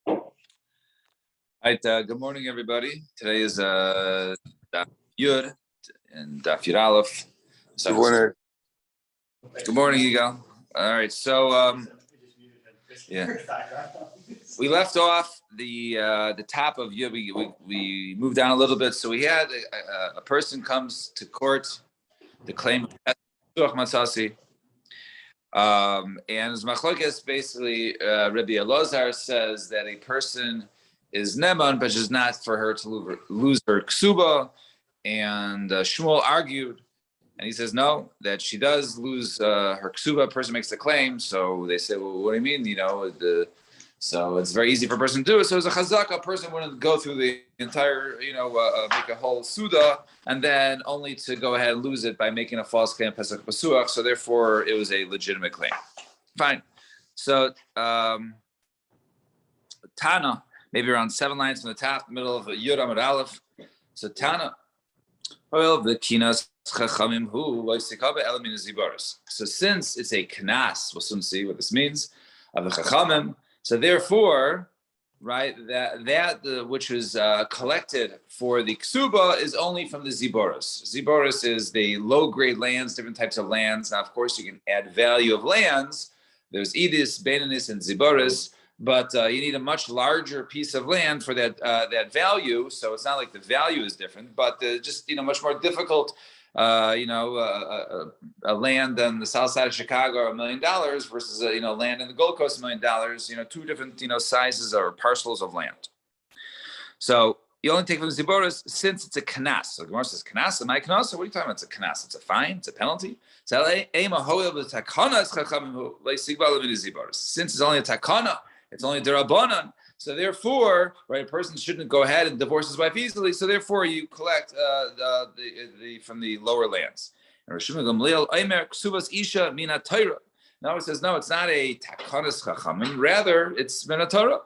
All right, good morning, everybody. Today is Daf Yud and Daf Yud Aleph. Good morning. Good morning, Yigal. All right, so we left off the top of Yud. We moved down a little bit. So we had a person comes to court to claim Matzasi. And as Machlokes, basically, Rabbi Elazar says that a person is neman, but just not for her to lose her ksuba. And Shmuel argued, and he says no, that she does lose her ksuba. A person makes the claim, so they say, well, what do you mean? So it's very easy for a person to do it. So as a chazaka, a person wouldn't go through the entire, make a whole suda, and then only to go ahead and lose it by making a false claim Pesach Pasuach. So therefore, it was a legitimate claim. Fine. So Tana, maybe around 7 lines from the top, middle of Yud Amud Aleph. So Tana, the kinas chachamim hu loisikaba elamin zibaris. So since it's a knas, we'll soon see what this means of the chachamim. So therefore, right, that which was collected for the ksuba is only from the ziboros. Ziboros is the low-grade lands, different types of lands. Now, of course, you can add value of lands. There's edis, benanis, and ziboros, but you need a much larger piece of land for that value. So it's not like the value is different, but just much more difficult. A land on the south side of Chicago, $1 million versus land in the Gold Coast, $1 million. Two different sizes or parcels of land. So you only take from the ziboros since it's a kanas. So Gemara says kanas, am I kanas? So what are you talking about? It's a kanas. It's a fine. It's a penalty. So since it's only a takana, it's only derabanan. So therefore, right, a person shouldn't go ahead and divorce his wife easily. So therefore, you collect from the lower lands. And Rishon Gamliel Aimer Ksubas Isha Mina Torah. Now it says no, it's not a takanas chachamim. Rather, it's Mina Torah.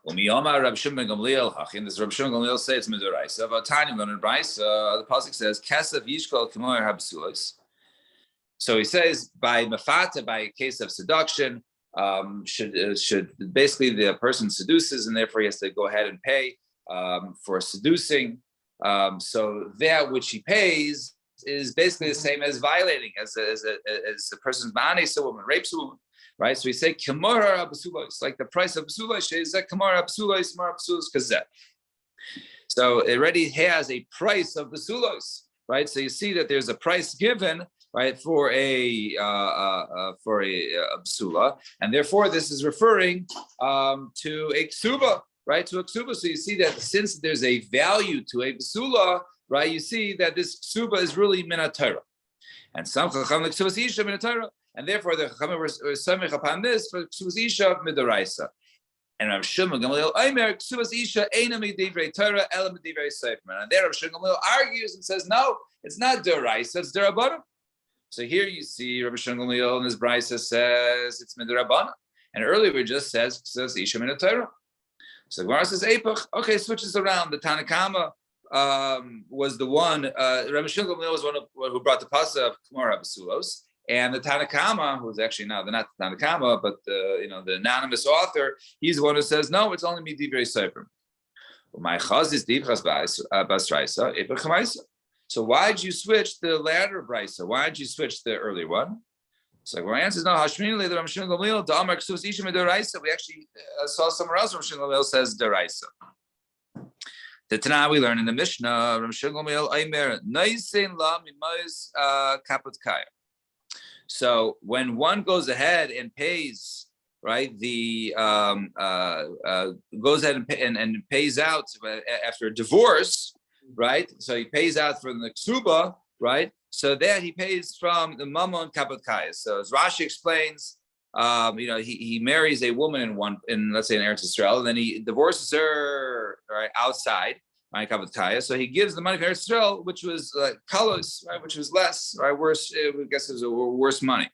Umiyama Rab Shimon Gamliel Hachin. Does Rab Shimon Gamliel say it's midoraisa? But Tanya Learned Bryce, the pasuk says Kasav Yishkol Kimoyer Habsulos. So he says by mafata, by a case of seduction. Should basically the person seduces and therefore he has to go ahead and pay for seducing. So that which he pays is basically the same as violating, as a person's ma'anes a woman, rapes a woman, right? So we say kimora abasulos, like the price of basulos is that kimora abasulos, kimora abasulos kazeh. So it already has a price of basulos, right? So you see that there's a price given, right, for a psula, and therefore this is referring to a ksuba, right, to a ksuba. So you see that since there's a value to a psula, right, you see that this ksuba is really minatara, and some chacham like ksubas isha minatara, and therefore the chacham were samech upon this for ksubas isha midaraisa. And Rav Shimon Gamliel Aimer ksubas isha eina midivrei Torah ela midivrei seifman. And there Rav Shimon Gamliel argues and says, no, it's not deraisa, it's derabanan. So here you see Rabbi Shimon Gamliel in his brisa says it's midrabana, and earlier we just says isha min Torah. So the Gemara says Eipach. Okay, switches around. The Tanakama was the one. Rabbi Shimon Gamliel was one who brought the pasuk of Gemara Basulos, and the Tanakama, who's actually now they're not the Tanakama, but the anonymous author, he's the one who says no, it's only midivrei sefer. My chaz is divrei basraisa Eipach chamaisa. So why did you switch the latter brisa? Why did you switch the earlier one? So our answer is no. Hashmini the Rav Shimon Gamliel Damar Ksubas Isha Midaraisa. We actually saw somewhere else. Rav Shimon Gamliel says Daraisa. The Tanah we learn in the Mishnah. Rav Shimon Gamliel Aimer Naisein La Mimayis Kaput Kaya. So when one goes ahead and pays, right, the goes ahead and pays out after a divorce. Right, so he pays out from the ksuba, right? So that he pays from the mamon kapot kaya. So as Rashi explains, he marries a woman in let's say in Eretz Yisrael, and then he divorces her right outside, right, kapot kaya. So he gives the money for Eretz Yisrael, which was kalos, right, which was less, right, worse. I guess it was a worse money.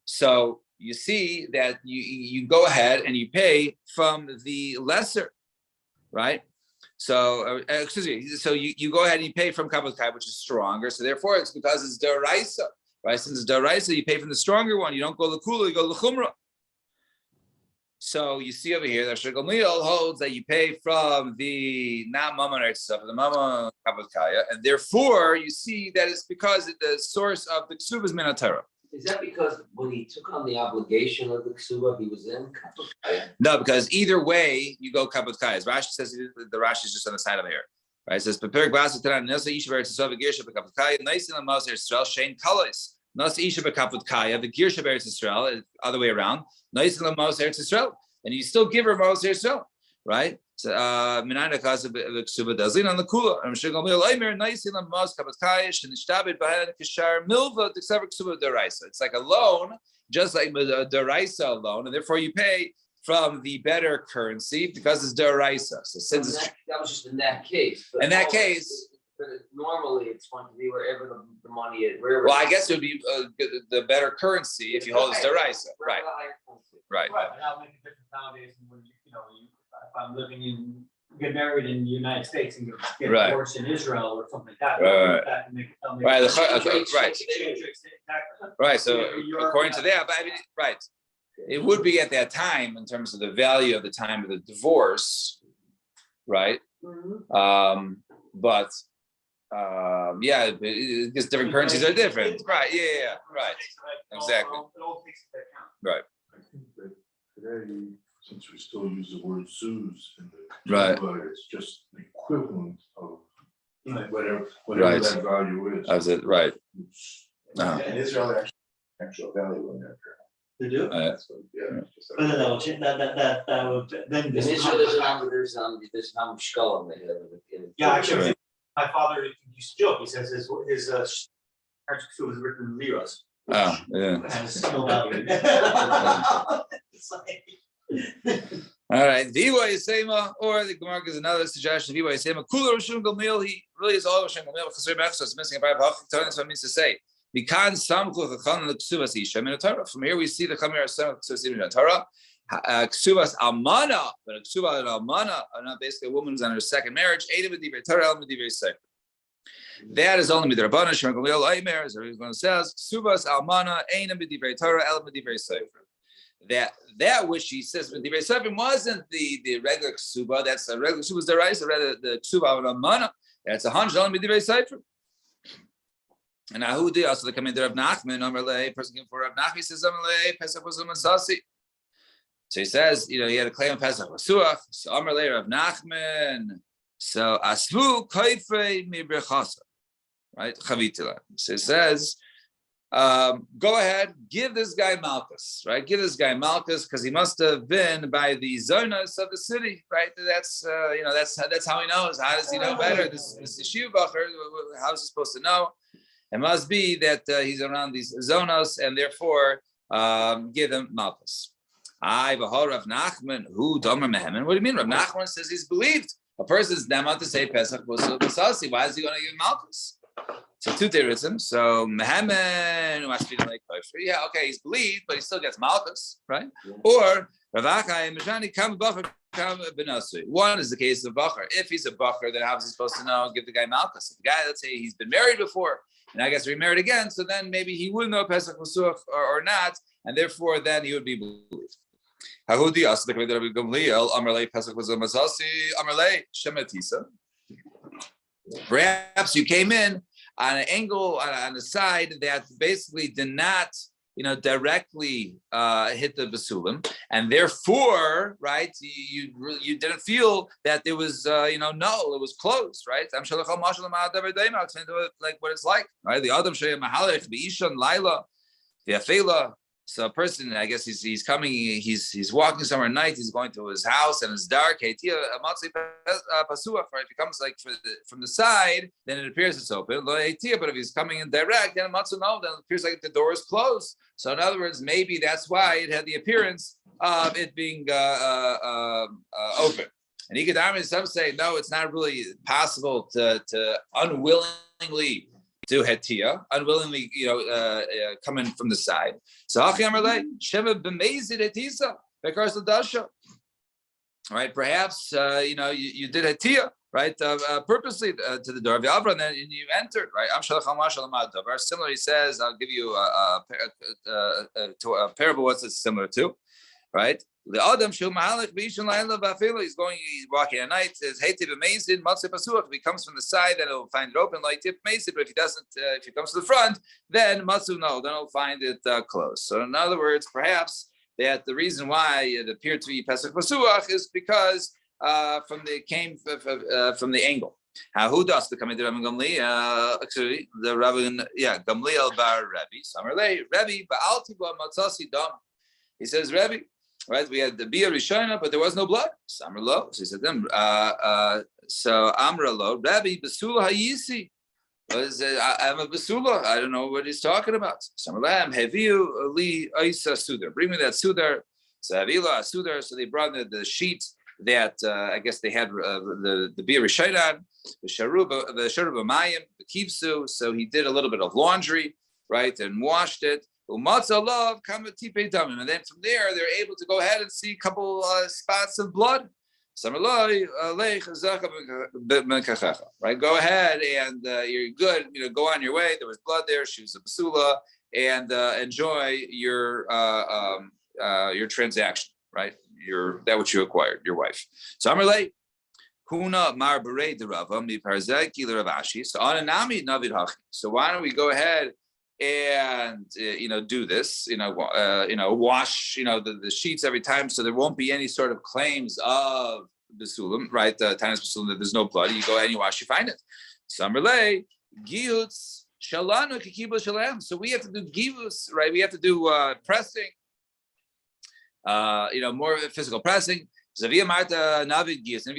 So you see that you go ahead and you pay from the lesser, right? So, excuse me. So you go ahead and you pay from kapot kai, which is stronger. So therefore, it's because it's deraisa, right? Since it's deraisa, you pay from the stronger one. You don't go l'kula, you go l'chumra. So you see over here that Gamliel holds that you pay from the not Mammon itself, the Mammon Kavod, and therefore you see that it's because the source of the Ksuba is Minatara. Is that because when he took on the obligation of the Ksuba, he was in Kavod? No, because either way you go Kavod. As Rashi says, the Rashi is just on the side of here. Right? It says, "Prepared glass of Taran, Nasa Isha Beretz Yisrael, V'Girsha B'Kavod Kaya, Nice in the Maser Yisrael, Shein Kalos, Nasa Isha B'Kavod Kaya, V'Girsha Beretz Yisrael, other way around, Nice in the Maser Yisrael, and you still give her Maser Yisrael, right? So, Minayna Kasa B'Ksuba Dazlin on the Kula, I'm sure Gamliel Aimer, Nice in the Maser Kavod Kaya, Shenishtabed B'Hayan Kishar Milva T'Ksaver Ksuba Deraisa. It's like a loan, just like a Deraisa loan, and therefore you pay from the better currency because it's deraisa. So since that was just in that case. In that case, but normally it's going to be wherever the money is. Wherever. Well, I guess it would be the better currency if you hold it deraisa. Right. Right. But that'll make a difference nowadays when if I'm living in, get married in the United States and get divorced in Israel or something like that. Right. So according to that, but I mean, right. It would be at that time in terms of the value of the time of the divorce, right? Mm-hmm. Because different currencies are different, right? Yeah, right. Exactly. Right. I think that today, since we still use the word zoos in the right, it's just the equivalent of whatever that value is. That's it, right? And Israel actual value in that. They do? Yeah. But then that would then. In Israel, there's how much shkalim they have. Yeah, actually, my father used to joke. He says his was written in liras. Oh, yeah. Has no value. All right, Viva Yisema, or the Gemara gives another suggestion. Viva Yisema, Kula Rishon Gamliel. He really is all Rishon Gamliel. Chasrei Mechsos is missing a part of Hafik. That's what it means to say. From here we see the Chamir Ksuvas Torah. Ksuvas Almana, but a Ksuva and Almana are not basically a woman who's on her second marriage. That is only Midrabana, Shemar Gamliel Aimer, as everyone says. Ksuvas Almana, Aina B'divrei Torah, El B'divrei Sefer. That which he says B'divrei Sefer wasn't the regular Ksuba. That's a regular Ksuba Deraisa, rather the Ksuba of Almana. That's 100 only B'divrei Sefer. And Ahudi also the commander of Nachman, Amarle, person came for Rav Nachman, he says Amarle, Pesach was Masasi. So he says, he had a claim of Pesach was Suach, so Amarle Rav Nachman. So Asvu Kaifei Mibrechasa, right? Chavitila. So he says, go ahead, give this guy Malchus, right? Give this guy Malchus because he must have been by the zonas of the city, right? That's that's how he knows. How does he know better? This yeshiva bacher, how is he supposed to know? It must be that he's around these zonos, and therefore give him Malchus. Rav Nachman, who Domer Mehemen? What do you mean? Rav Nachman says he's believed. A person's not to say Pesach was Masasi. Why is he going to give Malchus? So two theorisms. So Mehemen must be like yeah, okay, he's believed, but he still gets Malchus, right? Yeah. Or Rav Akai Mejani Kam Bacher Kam Benasui. One is the case of Bacher. If he's a Bacher, then how is he supposed to know? Give the guy Malchus. If the guy, let's say he's been married before, and I guess remarried again, so then maybe he would know Pesach Masuach or not, and therefore then he would be believed. Hahudi asked the Rabbi Gamliel, Amarle Pesach was a Masasi, Amarle Shemetisa. Perhaps you came in on an angle on the side that basically did not, directly hit the basulim, and therefore, right, you didn't feel that there was, null, it was closed, right? I'm like what it's like, right? The Adam Shaya Mahalech, Beishan, Laila, the Afela. So a person, I guess he's coming, he's walking somewhere at night, he's going to his house and it's dark. Right? If he comes like from the side, then it appears it's open. But if he's coming in direct, then it appears like the door is closed. So in other words, maybe that's why it had the appearance of it being open. And Ikedarmin, some say, no, it's not really possible to unwillingly do hetia, unwillingly, come in from the side. So Sheva b'mezid hetisa because the dasha. Right? Perhaps you did hetia, right? Purposely to the door of Yavra, and then you entered, right? Similarly, he says, I'll give you a parable. What's it similar to? Right? The Adam Shul Mahalach Bishon Laila Bafila, he's walking at night, says, Hey Tip Amazing, Matzah Pasuach. If he comes from the side, then he'll find it open like Tip Amazing. But if he doesn't, if he comes to the front, then Matzu no, then he'll find it closed. So in other words, perhaps that the reason why it appeared to be Pesach Pasuach is because from the angle. Who does the coming to Rabbi Gamliel? Actually, the Rabbi, Gamliel bar Rabbi. Samarlei Rabbi Baalti ba Matzasi Dam. He says, Rabbi, right? We had the Bia Rishona, but there was no blood. Samarlo. So he said, them. So Amralo Rabbi Basula Hayisi. I'm a Basula. I don't know what he's talking about. Samarlam Heviu Ali Isa Sudar. Bring me that Sudar. So Havila Sudar. So they brought the sheet that I guess they had the Bia Rishona. The sharuba mayim, the kivsu. So he did a little bit of laundry, right, and washed it. And then from there, they're able to go ahead and see a couple spots of blood. Right, go ahead and you're good. Go on your way. There was blood there. She was a basula, and enjoy your transaction, right? That which you acquired, your wife. So Amalei. Huna mar berei de Rava mi parzek iler Ravashi. So on a nami navid hachi. So why don't we go ahead and do this? Wash the sheets every time, so there won't be any sort of claims of basulim, right? Tanis basulim that there's no blood. You go ahead and you wash, you find it. Samerlei giyutz shalanu kikibul shalem. So we have to do givus, right? We have to do pressing. More physical pressing. So if you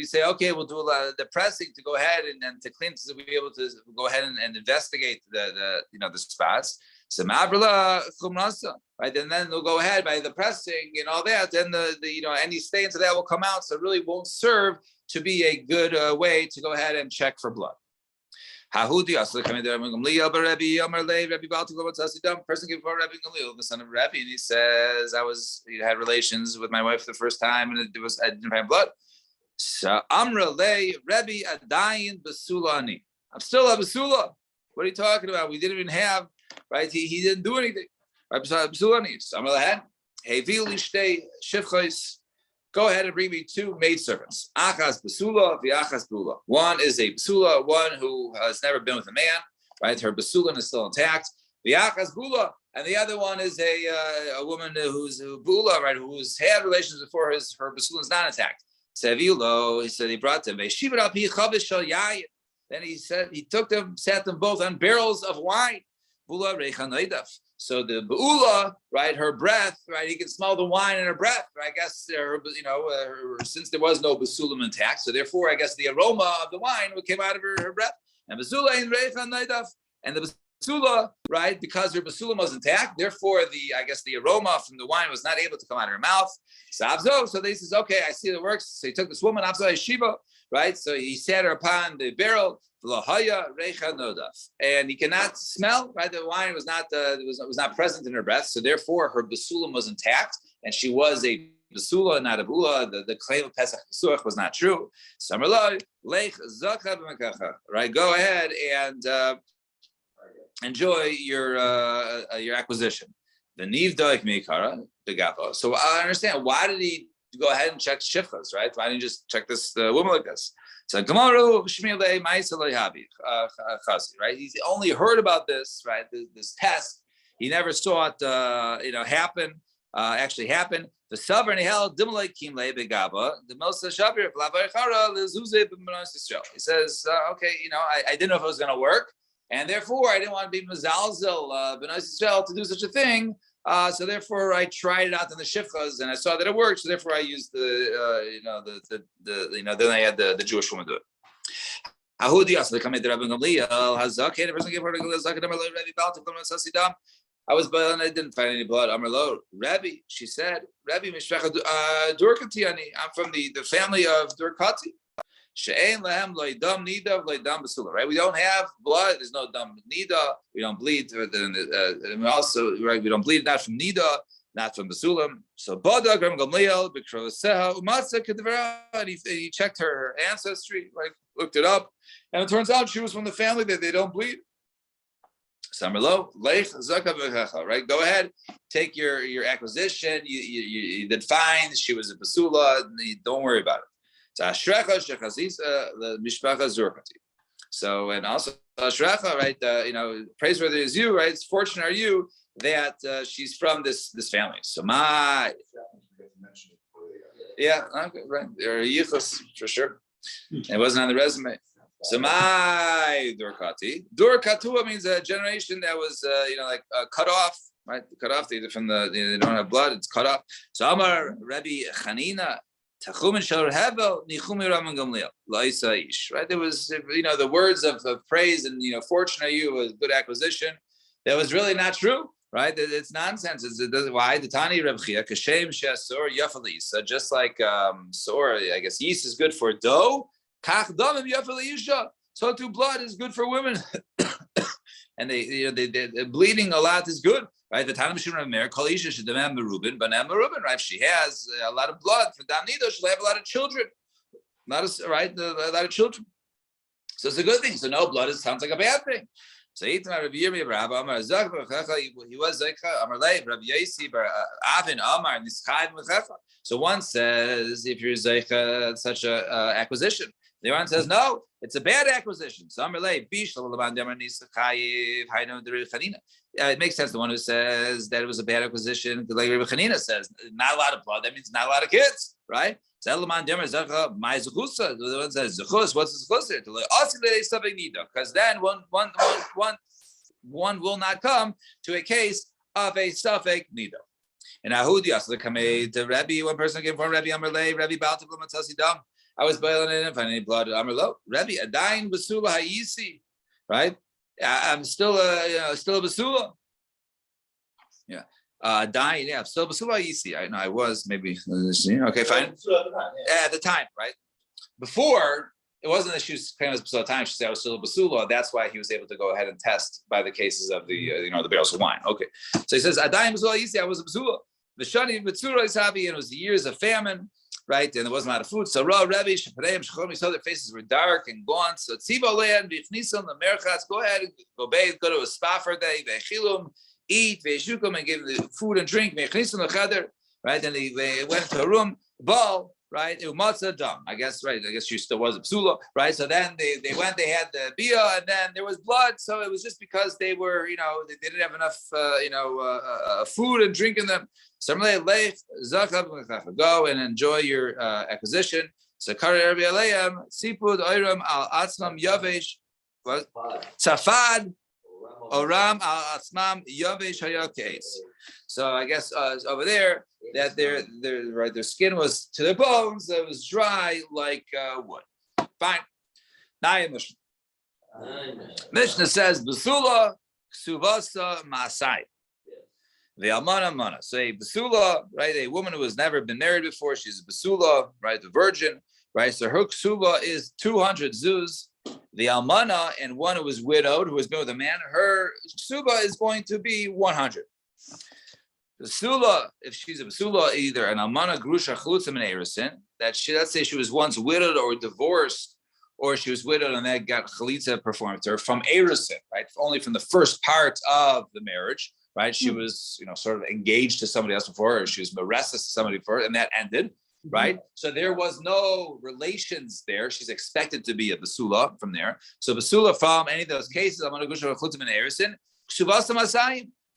say, okay, we'll do the pressing to go ahead and to clean, to be able to go ahead and investigate the spots. So right, and then we'll go ahead by the pressing and all that. Then the any stains of that will come out. So it really won't serve to be a good way to go ahead and check for blood. Hahudi also coming there. Person came before Rabbi Gamliel, the son of Rabbi, and he says, "I had relations with my wife the first time, and I didn't have blood." So Amra lei Rabbi Adayin Basulani. I'm still a basula. What are you talking about? We didn't even have, right? He didn't do anything. Right? Basulani. So Amra lahan Hevili shtei shivchos. Go ahead and bring me 2 maidservants. Achas basula, v'achas bula. One is a basula, one who has never been with a man, right? Her basula is still intact. V'achas bula, and the other one is a woman who's bula, right? Who's had relations before her basula is not intact. Sevilo, he said he brought them. Then he said he took them, sat them both on barrels of wine. Bula reichan. So the Be'ula, right, her breath, right, he can smell the wine in her breath. I guess, since there was no Basulam intact, so therefore, I guess the aroma of the wine came out of her breath. And Basula in Reifan Naidaf, and the Basula, right, because her Basulam was intact, therefore, the aroma from the wine was not able to come out of her mouth. So they says, okay, I see it works. So he took this woman, Abza Shiva, right, so he sat her upon the barrel. And he cannot smell, right? The wine was not was not present in her breath, so therefore her basulam was intact, and she was a basula, not a bula. The claim of Pesach Pesuach was not true. Right? Go ahead and enjoy your acquisition. The niv doik mikara begapa. So I understand, why did he go ahead and check shifchas, right? Why didn't he just check this woman like this? So Gemaru Shmilei Maisalei Habi Chazi, right? He's only heard about this, right? This test. He never saw it, happen. Actually happen. The sovereign held Dimlei Kimlei Begaba. The Mosa Shabir Flavachara Lizuze B'Manas Yisrael. He says, okay, I didn't know if it was going to work, and therefore I didn't want to be Mazalzel B'Manas Yisrael to do such a thing. So therefore, I tried it out in the shifchas, and I saw that it worked. So therefore, I used then I had the Jewish woman do it. Ahudi also come to Rabbi Gamliel. Hazak, the person gave her to Rabbi. I was, but I didn't find any blood. Amrlo, Rabbi, she said, Rabbi Mishpacha Durkatiani. I'm from the family of Durkati. She'ein lehem loydam nida loydam basula. Right? We don't have blood. There's no dam nida. We don't bleed. And also, right? We don't bleed not from nida, not from basulam. So Bada Gram Gamliel Bikroseha Umatza Kedvera. And he checked her ancestry, like looked it up, and it turns out she was from the family that they don't bleed. Samarlo, lech zaka v'checha, right? Go ahead, take your acquisition. You did fine. She was a basula. Don't worry about it. So ashrecha shechazisa the mishpacha zurkati. So and also ashrecha, right? Praiseworthy is you, right? It's fortunate are you that she's from this family. So my yeah, okay, right. There are yichus for sure. It wasn't on the resume. So my Durkati. Durkatua means a generation that was, cut off, right? Cut off either from they don't have blood, it's cut off. So Amar Rabbi Chanina, Tachumin Shor Hevel, Nichumi Raman Gamliel, Laisa Ish, right? There was, the words of praise and, fortunate are you, a good acquisition. That was really not true, right? It's nonsense. Why? The Tani Reb Chia, Kashem Shesor Yafalis, just like Sor, I guess yeast is good for dough. So too blood is good for women, and they're bleeding a lot is good, right? The Tanam Shimon Mer Kalisha should demand Merubin, Banam Merubin, right? If she has a lot of blood for Damnido, she'll have a lot of children, a lot of children. So it's a good thing. So no blood sounds like a bad thing. So he was Zecha Amar Leib Rabbi Yosi Bar Avin Amar Nischad Mechecha. So one says if you're Zecha such a acquisition. The other one says, no, it's a bad acquisition. It makes sense. The one who says that it was a bad acquisition, like Rebbe Chanina says, not a lot of blood. That means not a lot of kids, right? The one says, what's the because then one will not come to a case of a suffix nido. And Ahudi also come to Rabbi, one person came from Rabbi Amarle, Rabbi Baltav Lamatzasi I was boiling it and finding blood. Amarlo, Rabbi Adain Basula Haisi, right? I'm still a basula. Yeah, dying. Yeah, I'm still basula Haisi. I know I was maybe. Okay, fine. At the time, right? Before it wasn't that she was claiming as basula time. She said I was still a basula. That's why he was able to go ahead and test by the cases of the the barrels of wine. Okay, so he says Adain Basula Haisi. I was a basula. The shani Bitsura is happy, and it was the years of famine. Right, and there wasn't a lot of food. So Ra Rebbe Shepareim Shechom, saw their faces were dark and gaunt. So Tziva Lean Bichnisam the Merchatz, go ahead, go bathe, go to a spa for a day, Vechilum, eat, Veshukum, and give them food and drink. Vechnisam the Cheder, right? And they went to a room, ball, right? Umatza dam. I guess she still was a psula, right? So then they went, they had the bia, and then there was blood. So it was just because they were, they didn't have enough, food and drink in them. So go and enjoy your acquisition. So Kari Alayam, Sipud Oiram al Atzmam Yavesh, Safad Oram al Atzmam Yavesh Hayakes. So I guess over there that their skin was to the bones, it was dry like wood. Fine. Now Mishnah. Mishnah says Basula Ksuvasa Masai. The almana. So a basula, right? A woman who has never been married before, she's a basula, right? The virgin, right? So her ksuba is 200 zuz. The almana and one who is widowed, who has been with a man, her ksuba is going to be 100. Basula, if she's a basula, either an almana grusha chlutzim and erisin, that let's say she was once widowed or divorced, or she was widowed and that got chalitza performed to her from erisin, right? Only from the first part of the marriage. Right, she was, sort of engaged to somebody else before, or she was married to somebody before, and that ended. Right, so there was no relations there. She's expected to be a basula from there. So basula from any of those cases, I'm going to go to chutzim and erison.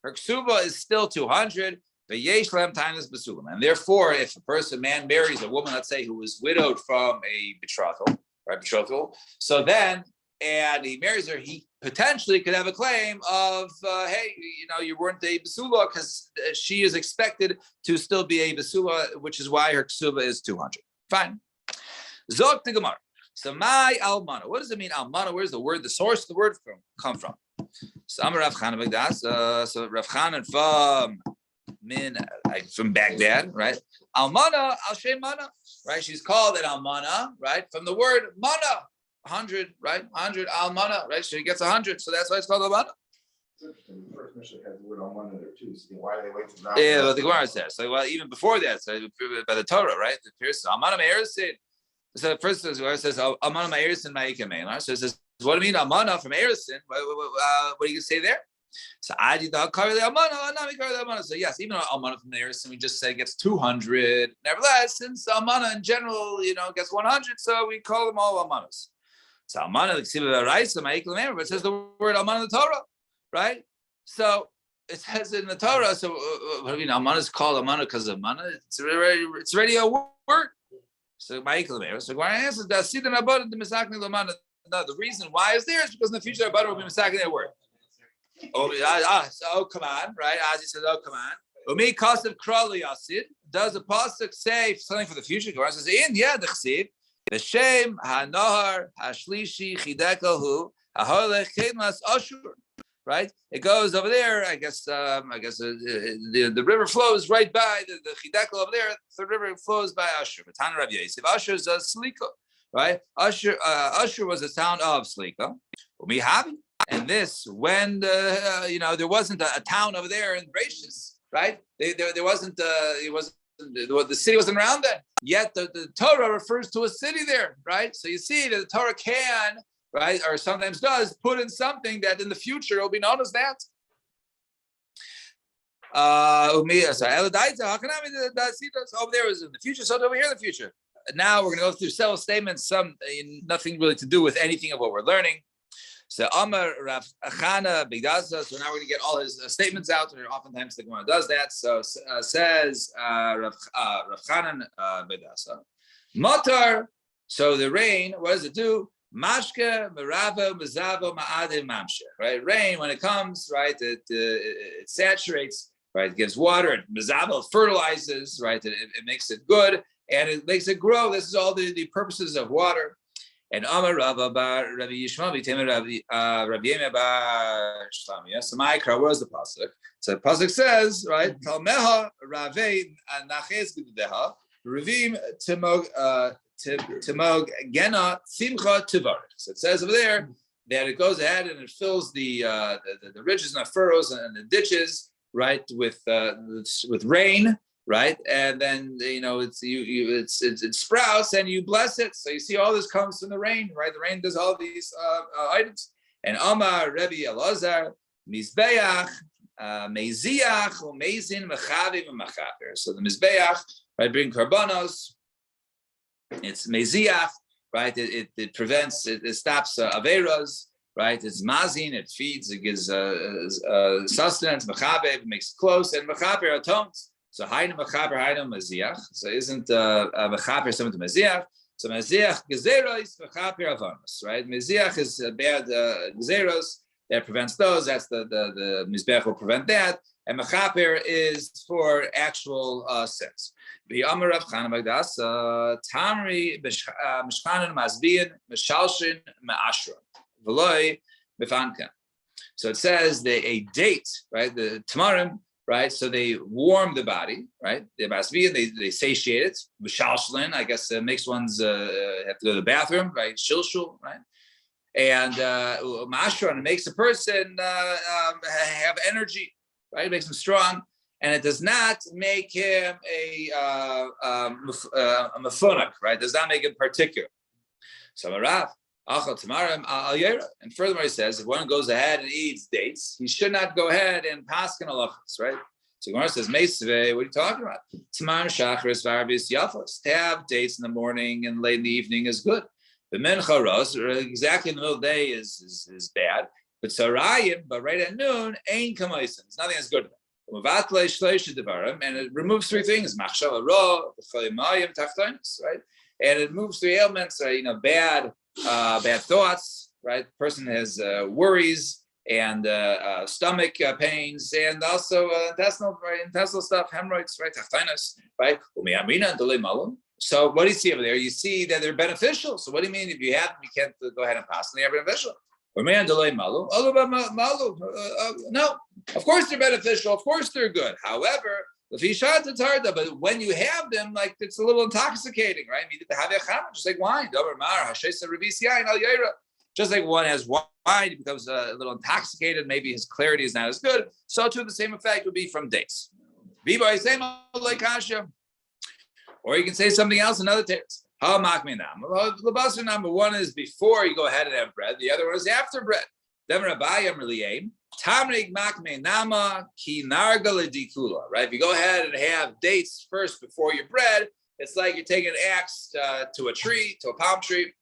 Her ksuba is still 200. But yesh lam times basulam, and therefore, if a man marries a woman, let's say who was widowed from a betrothal, so then. And he marries her, he potentially could have a claim of, hey, you weren't a basula because she is expected to still be a basula, which is why her ksuba is 200. Fine. Zok the Gemara. So my almana. What does it mean almana? Where's the source of the word come from? So I'm Rav Chanan Bagdas. So Rav Chanan from Baghdad, right? Almana al shem mana, right? She's called an almana, right? From the word mana. 100, right? 100 almana, right? So he gets 100, so that's why it's called almana. Interesting. The first mission has the word almana there too. So why do they wait to now? Yeah, but the Gemara says. So even before that, so by the Torah, right? The person almana me'erisin. So first the Gemara says almana me'erisin ma'ikamein. So it says, what do you mean almana from erisin? What do you say there? So Adi da Karli Almana, Nami Karli Almana. So yes, even Almana from there, and we just say gets 200. Nevertheless, since Almana in general, gets 100, so we call them all Almanas. So Almana, but it says the word Almana in the Torah, right? So it says in the Torah. So what do you mean? Almana is called Almana because of Almana. It's already a word. So Ma'ikl. So Gemara answers that Sidan Abad the Misakni Almana. No, the reason why is there is because in the future Abad will be Misakni that word. Oh, come on, right? As he says, oh, come on. Umi Kasav Krali Yasid. Does the pasuk say something for the future? Gemara says, the Chsiv. The Shem Hanahar Hashlishi Chidekahu Haholech Kemas Ashur. Right? It goes over there. I guess the river flows right by the Chidekel over there. The river flows by Ashur. But Tana Rav Yosef. Ashur is a Slika. Right? Ashur was a town of Slika. Umi Havi. And this, when there wasn't a town over there in Bereshis, right? There wasn't. The city wasn't around then. Yet the Torah refers to a city there, right? So you see that the Torah can, right, or sometimes does, put in something that in the future will be known as that. Over there is in the future, so over here in the future. Now we're going to go through several statements, some nothing really to do with anything of what we're learning. So Amar Rav Chana Bigdasa. So now we're going to get all his statements out, and oftentimes the Gemara does that. So says Rav Chanan Bigdasa. Matar. So the rain, what does it do? Mashke Merava Mazavo Ma'adim Mamshe. Right, rain when it comes, right, it saturates, right, it gives water. It Mazavo fertilizes, right, it makes it good and it makes it grow. This is all the purposes of water. And Amar Rava bar Rabbi Yishmael v'Temer Rabbi Yemeh bar Shlamia. So my what was the pasuk? So the pasuk says, right, Talmeha Ravei Naches G'deha Ravim Timog Gena Simcha Tivarich. So it says over there that it goes ahead and it fills the ridges and the furrows and the ditches, right, with rain. Right, and then it sprouts and you bless it. So you see, all this comes from the rain, right? The rain does all these items. And Amar Rebbe Elazar Mizbeach Meziach Umezin Mechavim Mechaper. So the Mizbeach, right, bring karbanos. It's Meziach, right? It prevents, it stops averas, right? It's mazin, it feeds, it gives sustenance. Mechaper, it makes it close, and Mechaper atones. So Hainu Mechaper Hainu Maziach. So isn't Mechaper something to Maziach? So Maziach Gezeros Mechaper Avanos, right? Maziach is bad Gezeros that prevents those. That's the Mizbech will prevent that. And Mechaper is for actual sins. The Amar Rav Chana Bagdas Tamri Mishchanan Mazbian Mishalshin Me'ashra V'loi Befanka. So it says a date, right? The Tamarim. Right, so they warm the body, right? They satiate it. Mishalshlin, I guess, makes one's have to go to the bathroom, right? Shilshul, right? And mashron, it makes a person have energy, right? It makes him strong, and it does not make him a mafunak, right? It does not make him particular. So Marav. And furthermore, he says, if one goes ahead and eats dates, he should not go ahead and paskin halachas, right? So Gemara says, Meisvei, what are you talking about? Tamar shachris v'arbis yafos. To have dates in the morning and late in the evening is good. The mincha ros, exactly in the middle of the day, is bad. But sarayim, but right at noon, ain't kamaisin. There's nothing as good. And it removes three things: machshava ra, cholimayim tachtonis, right? And it removes three ailments, bad thoughts, right? Person has worries and stomach pains, and also intestinal stuff, hemorrhoids, right? Tachtonis, right? So what do you see over there? You see that they're beneficial. So what do you mean if you have them, you can't go ahead and pass them? They are beneficial. No, of course they're beneficial. Of course they're good. However, but when you have them, like it's a little intoxicating, right? Just like wine. Just like one has wine, he becomes a little intoxicated. Maybe his clarity is not as good. So too, the same effect would be from dates. Or you can say something else, another text. Number one is before you go ahead and have bread. The other one is after bread. Tamrig makme nama ki narga ledikula. Right? If you go ahead and have dates first before your bread, it's like you're taking an axe to a tree, to a palm tree,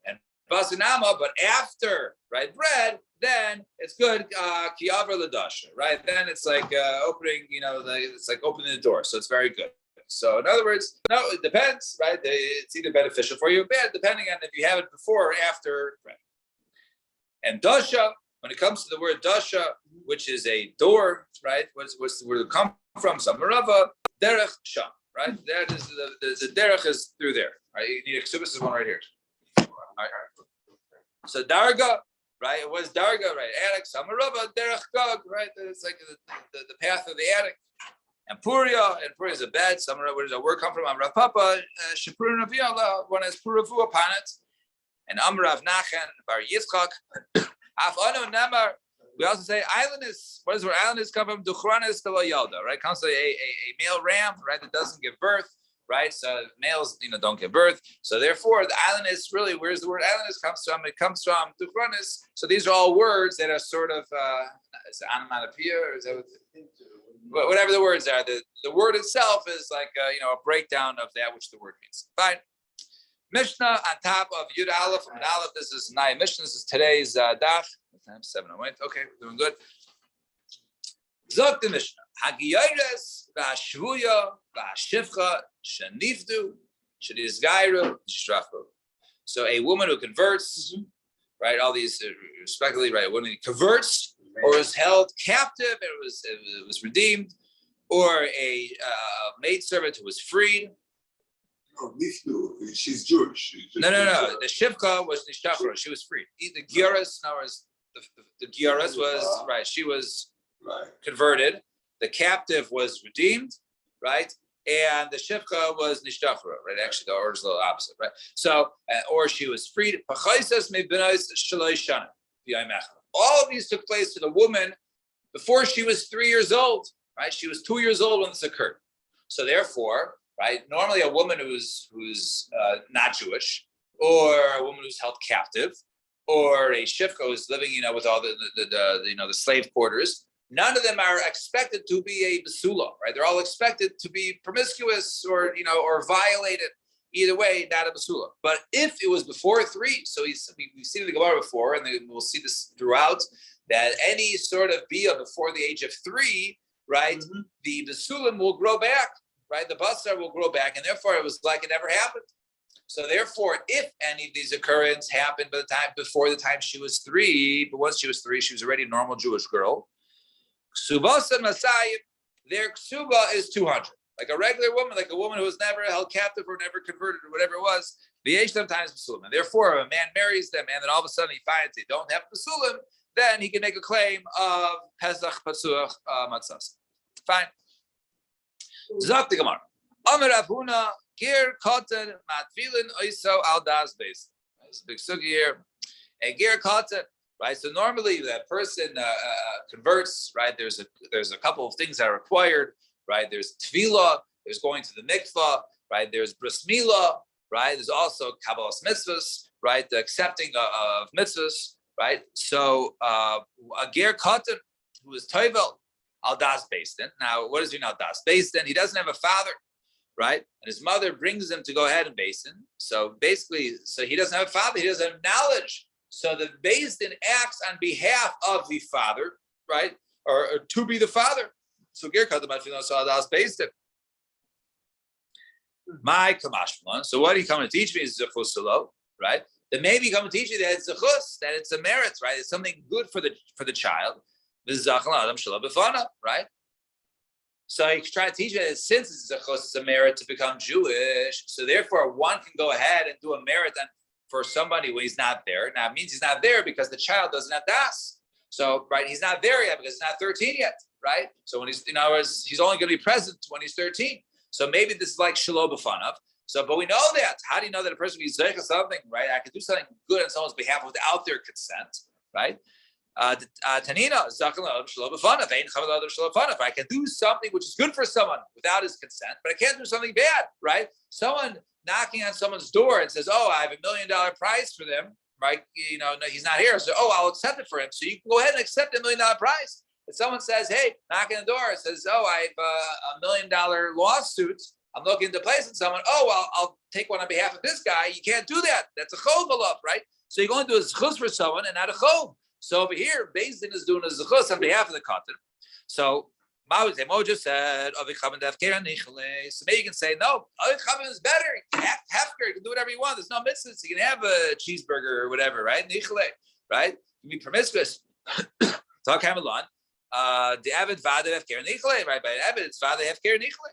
and basinama. But after bread, then it's good. Ki avra ledasha. Right? Then it's like opening. It's like opening the door. So it's very good. So in other words, no, it depends. Right? It's either beneficial for you or bad, depending on if you have it before or after bread. And dasha. When it comes to the word dasha, which is a door, right? What's the word come from? Samarava, derech sham, right? That is the derech is through there, right? You need a ksubis is one right here. All right. So darga, right? It was darga, right? Attic, samarava, derech gog, right? It's like the path of the attic. And puria is a bed. Samarava, where does that word come from? Amrav Papa, shapur naviyallah, one has puravu upon it. And Amrav Nachen bar Yitzchak. We also say islandess. What does where islandess come from? Duchranis de la yalda, right? Comes to a male ram, right, that doesn't give birth, right? So males, don't give birth. So therefore, the islandess really, where's the word islandess comes from? It comes from duchranis. So these are all words that are sort of is it onomatopoeia, or is that whatever the words are? The word itself is like a breakdown of that which the word means. Fine. Mishnah on top of Yud Aleph and Aleph. This is Naya Mishnah. This is today's daf. Time 7:08. Okay, we're doing good. Zok the Mishnah. Hagiyares v'ashvuya v'ashivcha shenifdu shenizgairu shrafu. So a woman who converts, right? All these respectively, right? When he converts or is held captive, it was redeemed, or a maidservant who was freed. Oh, she's Jewish. No. The Shivka was Nishtachra. She was freed. The Gyaras, in other words, the Gyaras was, right, she was converted. The captive was redeemed, right? And the Shivka was Nishtachra, right? Actually, the order is a little opposite, right? So, or she was freed. All of these took place to the woman before she was 3 years old, right? She was 2 years old when this occurred. So therefore, right? Normally, a woman who's not Jewish, or a woman who's held captive, or a shivka who's living, with all the slave quarters. None of them are expected to be a basula, right? They're all expected to be promiscuous or violated. Either way, not a basula. But if it was before 3, so we've seen the Gemara before, and we'll see this throughout, that any sort of bia before the age of 3, right? Mm-hmm. The basulim will grow back. Right, the basar will grow back, and therefore it was like it never happened. So therefore, if any of these occurrences happened before the time she was 3, but once she was 3, she was already a normal Jewish girl. Ksubas and Masayim, their ksuba is 200, like a regular woman, like a woman who was never held captive or never converted or whatever it was. The sometimes basulim, and therefore, if a man marries them, and then all of a sudden he finds they don't have basulim, then he can make a claim of Pesach Pasuach Matzas. Fine. Zok the Gemara. Amar Rav Huna, ger katan matvilin oiso al das base. It's a big sugi here. A ger katan, right? So normally that person converts, right? There's a couple of things that are required, right? There's tefillah, there's going to the mikvah, right? There's bris milah, right? There's also kabbalas mitzvahs, right? The accepting of mitzvahs, right? So a ger katan who is toivel. Aldas Basin. Now, what does he mean Aldas Basin? He doesn't have a father, right? And his mother brings him to go ahead and Basin. So basically, he doesn't have a father, he doesn't have knowledge. So the Basin acts on behalf of the father, right? Or to be the father. So Aldas Basin. My Kamashman. So what he come to teach me is Zechusalo, right? Then maybe he come to teach you that it's a chus, that it's a merit, right? It's something good for the child. Right? So you try to teach you that since it's a merit to become Jewish, so therefore one can go ahead and do a merit for somebody when he's not there. Now it means he's not there because the child doesn't have das. So right, he's not there yet because he's not 13 yet, right? So when he's he's only going to be present when he's 13. So maybe this is like Shiloh B'fanav. So, but we know that. How do you know that a person can say something, right? I can do something good on someone's behalf without their consent, right? Tanina, if I can do something which is good for someone without his consent, but I can't do something bad, right? Someone knocking on someone's door and says, "Oh, I have $1 million prize for them," right? No, he's not here. So, I'll accept it for him. So you can go ahead and accept $1 million prize. If someone says, hey, knock on the door, says, I have $1 million lawsuit. I'm looking to place it someone. I'll take one on behalf of this guy. You can't do that. That's a chov, right? So you're going to do a zechus for someone and not a chov. So over here, Beis Din is doing a zechus on behalf of the katan. So Mo just said, so maybe you can say, no, Avik is better. Hefker, you can do whatever you want. There's no mitzvahs. You can have a cheeseburger or whatever, right? Right? You can be promiscuous. Talk Hamelon. The Avid Vada Hefker Nichle, right? By Avid, it's Vada Hefker Nichle.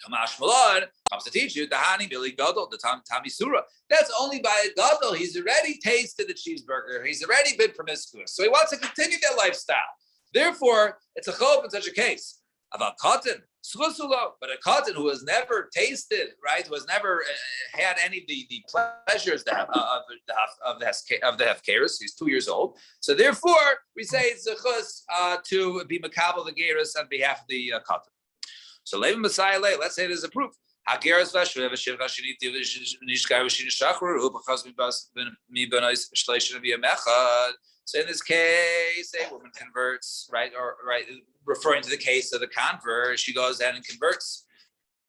Kamash Malon comes to teach you the Hani Billy Gadol, the Tami Surah. That's only by a Gadol. He's already tasted the cheeseburger. He's already been promiscuous. So he wants to continue that lifestyle. Therefore, it's a chov in such a case. Of a cotton, but a cotton who has never tasted, right, who has never had any of the pleasures of the hefkerus. He's 2 years old. So therefore, we say it's a chus to be makabel the gerus on behalf of the cotton. So Levin Messiah, let's say there's a proof. Hageras vashu v'shiv vashiniti v'nishkai v'shin shachru because mi b'nois shleishin v'yamechad. So in this case, a woman converts, right, referring to the case of the convert, she goes ahead and converts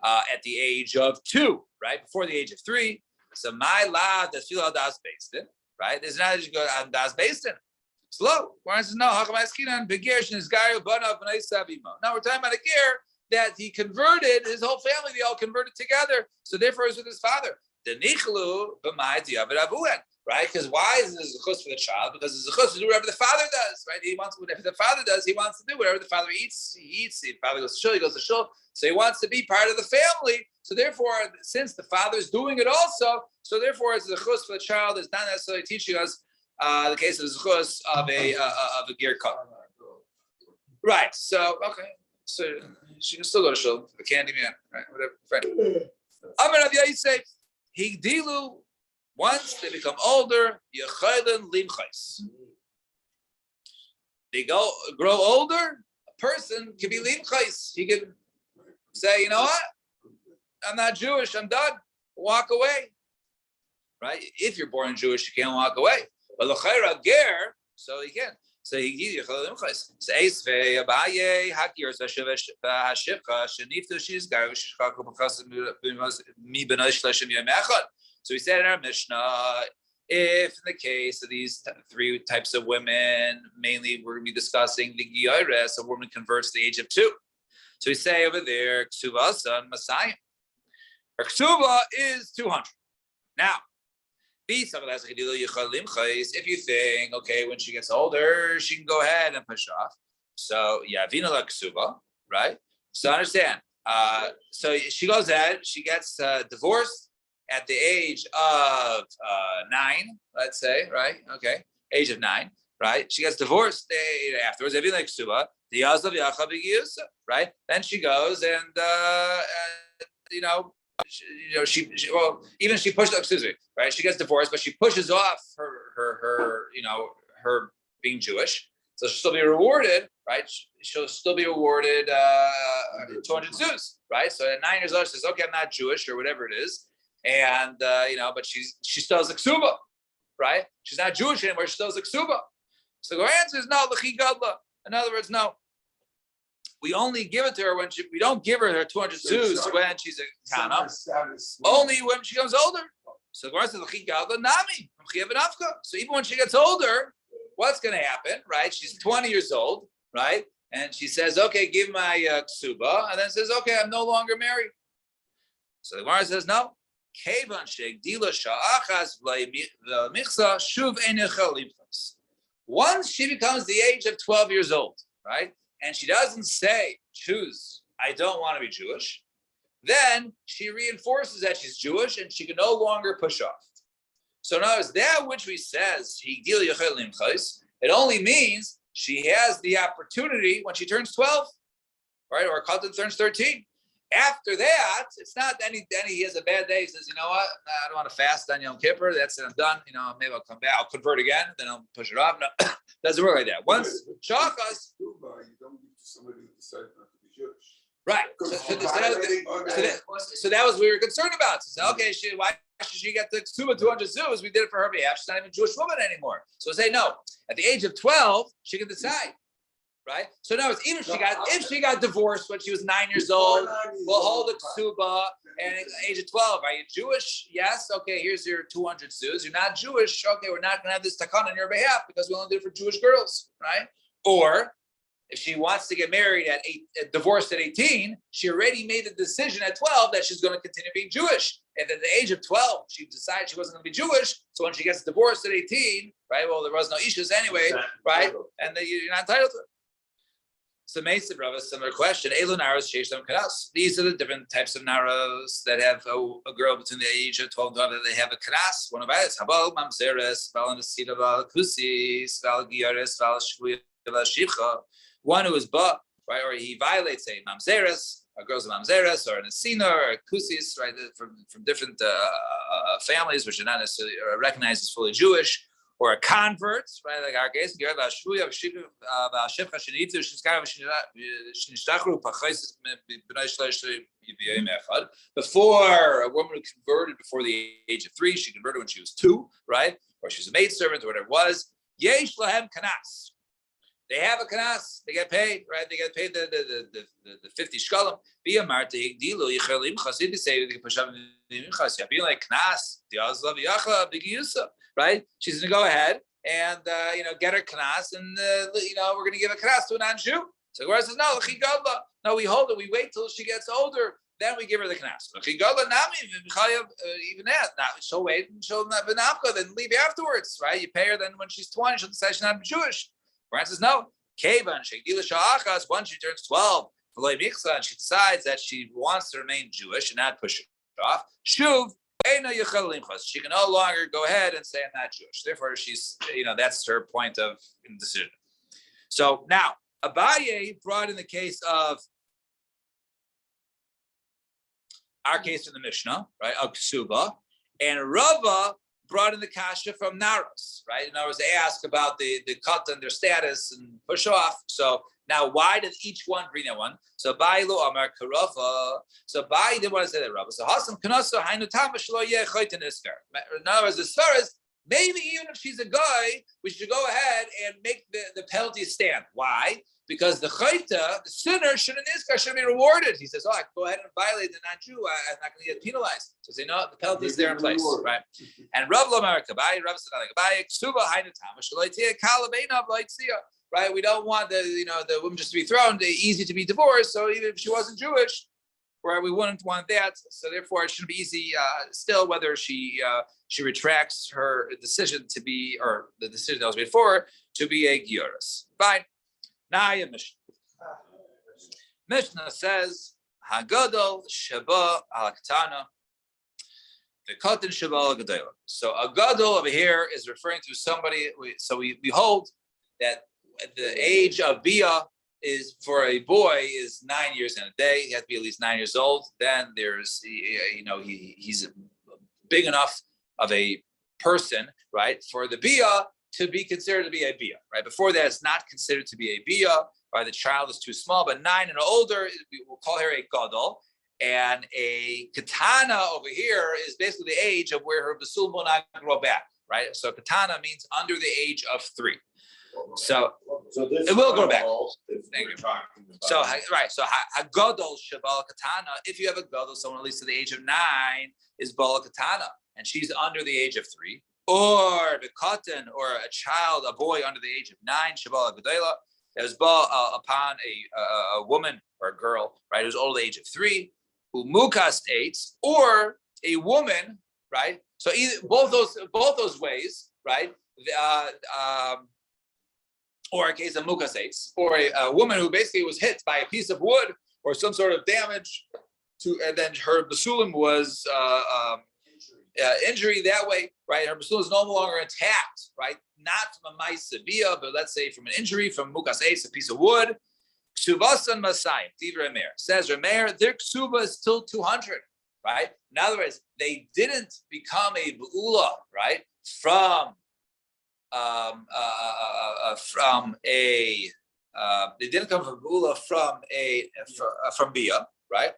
at the age of 2, right, before the age of 3. So my la das fil das based, right? There's not you go on das based. Slow. Why says no? Hakamayskinan begerish is gayu banav b'nei savimo. Now we're talking about a ger that he converted. His whole family, they all converted together. So therefore, he's with his father. The nichlu b'mai diavad avuan. Right? Because why is this a chus for the child? Because it's a chus to do whatever the father does, right? He wants whatever the father does, he wants to do whatever the father eats, he eats. If the father goes to shul, he goes to shul. So he wants to be part of the family. So therefore, since the father's doing it also, so therefore it's a chus for the child. It's not necessarily teaching us the case of the chus of a ger cut. Right. So okay. So she can still go to shul, the candy man, right? Whatever. Fine. Amar Rav Yosef, Higdilu. Once they become older, they grow older, a person can be limchais. He can say, you know what? I'm not Jewish, I'm done. Walk away. Right? If you're born Jewish, you can't walk away. But l'chayra ger, so he can. So he gives you limchais. So Eisvei Abaye Hakir Hashivcha Sheniftu Shizgar Shishkaku B'Chas Mi B'Nosh Shleshim Yom Echad. So we said in our Mishnah, if in the case of these 3 types of women, mainly we're going to be discussing the Giyores, a woman converts at the age of 2. So we say over there, Ksuva son Messiah. Her Ksuva is 200. Now, if you think, okay, when she gets older, she can go ahead and push off. So, Yavina la Ksuva, right? So understand. So she goes ahead, she gets divorced at the age of 9, let's say, right? Okay, age of 9, right? She gets divorced afterwards. Right? Then she goes and she pushed up. Excuse me, right? She gets divorced, but she pushes off her being Jewish. So she'll still be rewarded, right? She'll still be awarded 200 zuz, right? So at 9 years old, she says, "Okay, I'm not Jewish or whatever it is." And but she still has a ksuba, right? She's not Jewish anymore. She still has a ksuba. So her answer is no. L'chi gadla. In other words, no. We only give it to her when we don't give her 200 zuz when she's a kana. Only when she becomes older. So the says l'chi gadla nami. So even when she gets older, what's going to happen, right? She's 20 years old, right? And she says, "Okay, give my ksuba," and then says, "Okay, I'm no longer married." So the Gemara says, "No." Once she becomes the age of 12 years old, right? And she doesn't say, choose, I don't want to be Jewish, then she reinforces that she's Jewish and she can no longer push off. So now is that which we says, it only means she has the opportunity when she turns 12, right? Or Katan turns 13. After that, it's not any he has a bad day. He says, you know what? I don't want to fast on Yom Kippur. That's it. I'm done. Maybe I'll come back. I'll convert again. Then I'll push it off. No, doesn't work like that. Once shachas, you don't give to somebody who decides not to be Jewish. Right. So that was we were concerned about. So okay, why she got the ksuba 200 zuz, we did it for her behalf. She's not even a Jewish woman anymore. So say no. At the age of 12, she can decide. Right? So now it's even if she got divorced when she was 9 years old, we'll hold a ksuba, and at the age of 12, are you Jewish? Yes. Okay, here's your 200 zuz. You're not Jewish. Okay, we're not going to have this takan on your behalf because we only did it for Jewish girls, right? Or if she wants to get married divorced at 18, she already made the decision at 12 that she's going to continue being Jewish. And at the age of 12, she decided she wasn't going to be Jewish. So when she gets divorced at 18, right? Well, there was no issues anyway, right? And you're not entitled to it. So Mesa Rav, a similar question. Elu naros sheishdam karas. These are the different types of naros that have a girl between the age of 12 and 12 that they have a karas. One of it is habal mamzeres, val nesira, val kusis, val giyares, val shvuya, val shivcha. One who is ba, right, or he violates a mamzeres, a girl's a mamzeres, or an asina, or a kusis, right, from different families which are not necessarily recognized as fully Jewish. Or a convert, right? Like our case, before a woman converted before the age of 3, she converted when she was 2, right? Or she was a maidservant, or whatever it was. Yesh lahem kanas. They have a kanas. They get paid, right? They get paid the 50 shkalim. Be a marta higdilu yichelim chasid say they can push up be like kanas diazlav yacha b'giyusa, right? She's gonna go ahead and get her kanas, and we're gonna give a kanas to a non-Jew. So the Gemara says no, no, we hold it. We wait till she gets older, then we give her the kanas. Even that, she'll wait and she'll not then leave afterwards, right? You pay her, then when she's 20, she'll decide she's not Jewish. Brand says no. Once she turns 12, and she decides that she wants to remain Jewish and not push it off. Shuv, she can no longer go ahead and say I'm not Jewish. Therefore, she's that's her point of decision. So now Abaye brought in the case of our case in the Mishnah, right? Of Ksuba, and Rava brought in the kasha from Naros, right? In other words, they ask about the cut and their status and push off. So now, why did each one bring that one? So Bailu Amar Karafa. So Bai didn't want to say that, Rabba. So Hasam Kanaso Hainu Tamashlo Yeh Chaytin Iskar. In other words, as far as maybe even if she's a guy, we should go ahead and make the penalty stand. Why? Because the chayta, the sinner, should be rewarded. He says, I can go ahead and violate the non-Jew. I'm not going to get penalized. So say, no, the penalty is there in place, right? And Rav Lomar Kabai, Rav Kabai, Ksuba Hainu Tamash Loitia Kalabeina Loitia. Right? We don't want the woman just to be thrown, easy to be divorced. So even if she wasn't Jewish, right, we wouldn't want that. So therefore, it shouldn't be easy. Still, whether she retracts her decision to be, or the decision that was made for her to be a gioris. Fine. Now, Mishnah. Mishnah says Hagadol Shaba Alaktana. The Katan Shaba Alagadela. So a gadol over here is referring to somebody. So we hold that the age of Bia is for a boy is 9 years and a day. He has to be at least 9 years old. Then there's, he's big enough of a person, right, for the Bia to be considered to be a Bia, right? Before that, it's not considered to be a Bia, right? The child is too small, but 9 and older, we will call her a Gadol. And a Katana over here is basically the age of where her Basul will not grow back, right? So Katana means under the age of 3. So it will go back. Thank you. So right. So Hagadol Shabal Katana. If you have a Gadol, someone at least to the age of 9 is Bala Katana, and she's under the age of 3, or the Katan, or a child, a boy under the age of 9, Shabal Gadela, that was upon a woman or a girl, right, who's over the age of 3, who Mukas 8, or a woman, right. So either both those ways, right. Or a case of mukases, or a woman who basically was hit by a piece of wood or some sort of damage and then her basulim was injury that way, right? Her basulim is no longer intact, right? Not from a ma'aseh, but let's say from an injury from mukases, a piece of wood. Ksuvasan masayim, Tivra Remeir. Says Remeir, their ksuva is still 200, right? In other words, they didn't become a be'ula, right? From they didn't come from Bula from Bia, right?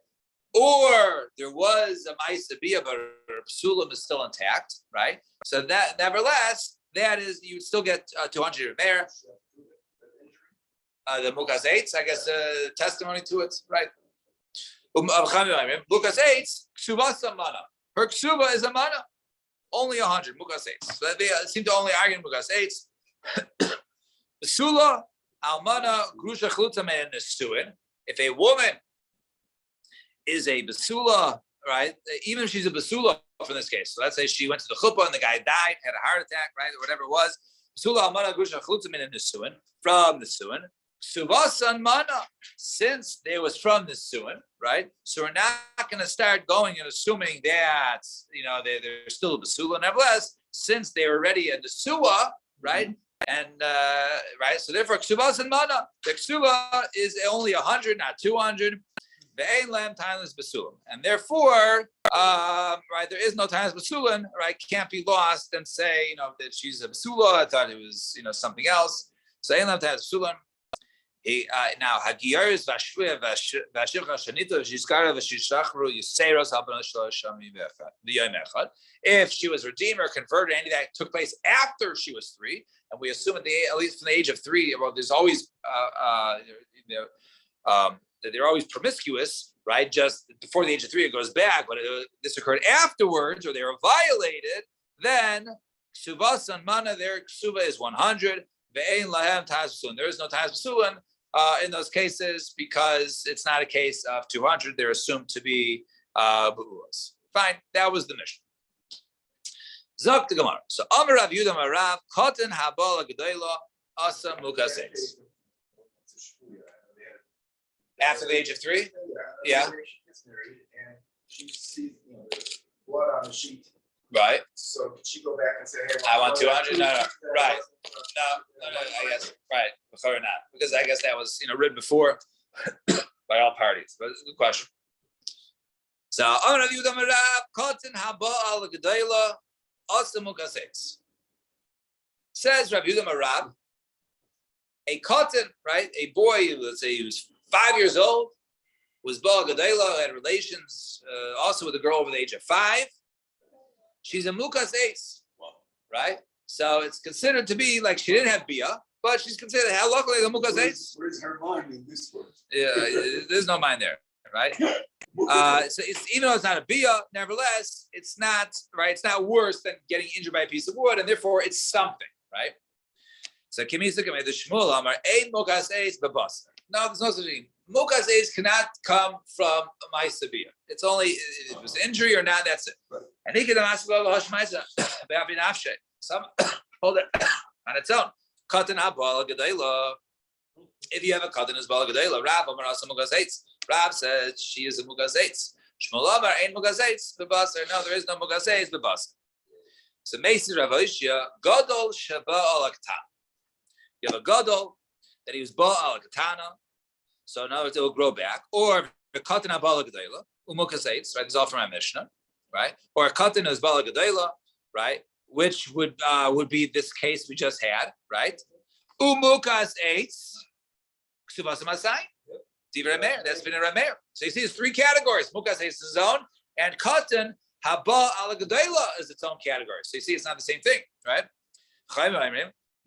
or there was a Maisa Bia, but her Psulim is still intact, right? So that nevertheless, that is, you would still get 200 Mer. The Mukas 8, I guess, testimony to it, right? Mukas 8, Ksubas Mana. Her Ksuba is a Mana. Only 100, Mukas 8. So they seem to only argue Mukas 8. Basula, Almana, Grusha Chluta and Nesuin. If a woman is a Basula, right? Even if she's a Basula from this case. So let's say she went to the chuppah and the guy died, had a heart attack, right? Or whatever it was. Basula, Almana, Grusha Chluta and Nesuin. From the Suin. Suvasan Mana, since they was from the Suin, right? So we're not going to start going and assuming that, they're still a Basula. Nevertheless, since they were already a Nesua, right? And, right, so therefore, Ksubas and Mana, the Ksuba is only 100, not 200. The Ein Lam Timeless Basulim. And therefore, right, there is no timeless Basulim, right? Can't be lost and say, that she's a Basula. I thought it was, something else. So Ein Lam Timeless Basulim. Now Hagiyar's Vashveh Vashivcha Shanita Vishkara Vashishachru Yuseros Habana Shami the Yom Echad. If she was redeemed or converted, any that took place after she was 3, and we assume at least from the age of 3, well, there's always that they're always promiscuous, right? Just before the age of 3, it goes back. But this occurred afterwards, or they were violated, then Ksubas and Mana, their Ksuba is 100. Ve'ein lahem taz b'sulin. There is no taz b'sulin in those cases because it's not a case of 200. They're assumed to be b'ulas. Fine, that was the mission. Zok the Gemara. So Amar Rav Yehuda Marav Koten Habal Agdayla Asa Mukaseis. After the age of 3, yeah. And she sees blood on the sheet. Right. So did she go back and say, "Hey, I want 200"? No. Right. No. I guess right. Before or not, because I guess that was written before by all parties. But it's a good question. So Amar Rav Yehuda Marav Koten Haba Al Gedayla Asa Mukaseis. Says Rav Yehuda Marav, a koten, right? A boy, let's say he was 5 years old, was Baal Gedayla, had relations also with a girl over the age of 5. She's a mukas ace, right? So it's considered to be like she didn't have bia, but she's considered how luckily the mukas ace. Where's her mind in this one? Yeah, there's no mind there, right? So it's, even though it's not a bia, nevertheless, it's not right. It's not worse than getting injured by a piece of wood, and therefore it's something, right? So Kimisa Kamei the Shmuel Amar Ein mukas ace babasa. No, there's no such thing. Mukas ace cannot come from my sabia. It's only if it was injury or not. That's it. And he can some hold it on its own. Katan habal gedayla. If you have a katan as bal gedayla, Rab Amar Asa mukas ace. Rab says she is a mukas ace. Shmuel Amar Ein mukas ace babasa. No, there is no mukas ace babasa. So Meisi Rav Oishia Gadol Shaba al Aktan. You have a gadol that he was ba al Katana. So now it will grow back, or a katan abala gedayla umukaseitz, right? This is all from our Mishnah, right? Or a katan is bala gedayla, right? Which would be this case we just had, right? Umukas eitz ksubas masai divrei meir. That's been a rameir. So you see, it's 3 categories. Mukas eitz is his own, and katan haba ala gedayla is its own category. So you see, it's not the same thing, right?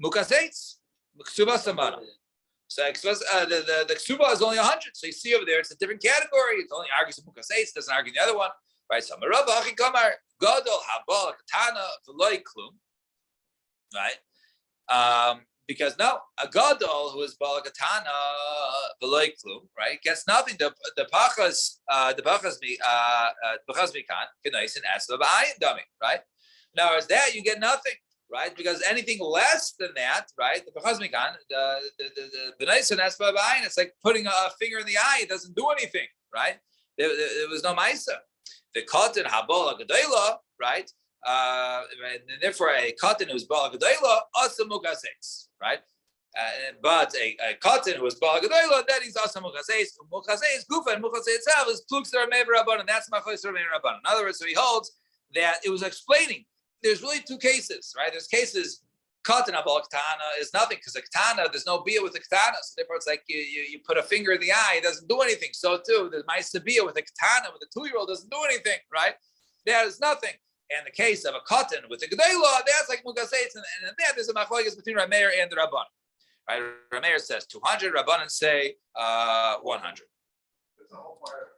Mukas eitz ksubas amana. So the ksuba is only 100. So you see over there, it's a different category. It only argues the mukas eitz, doesn't argue the other one, right? So Marava Achi Kamar Gadol Habal Katana V'Loi Klum, right? Because no, a Gadol who is Bal Katana V'Loi Klum, right, gets nothing. The pachas mikan kenais and asla b'ayin dummy, right? Now as that you get nothing. Right, because anything less than that, right? The Bechazmikan, the Benais and Aspa B'ayin, it's like putting a finger in the eye. It doesn't do anything, right? There was no Maisa. The Katan Habal Gedayla, right? And therefore a Katan who's Bal Gedayla, also Mukaseis, right? But a Katan who is Bal Gedayla, that is also Mukaseis. Mukaseis Gufa and Mukaseis itself is Plux Ramei Rabban, and that's Machos Ramei Rabban. In other words, so he holds that it was explaining. There's really 2 cases, right? There's cases Katan abal ktana is nothing because a ktana, there's no bia with a ktana. So therefore, it's like you put a finger in the eye, it doesn't do anything. So too, the ma'isa bia with a ktana, with a 2-year-old, doesn't do anything, right? That is nothing. And the case of a katan with a gedela, that's like mugaseitz, and that is a machlokes between Rameir and the Rabban. Right? Rameir says 200, Rabbanan say 100. There's a whole part of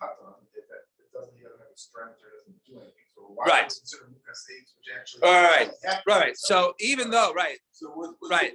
katan, if it doesn't even have a strength or doesn't do anything. So why Right. would we consider mukaseitz, which actually. All right. Right. So even though, right. So what's Right.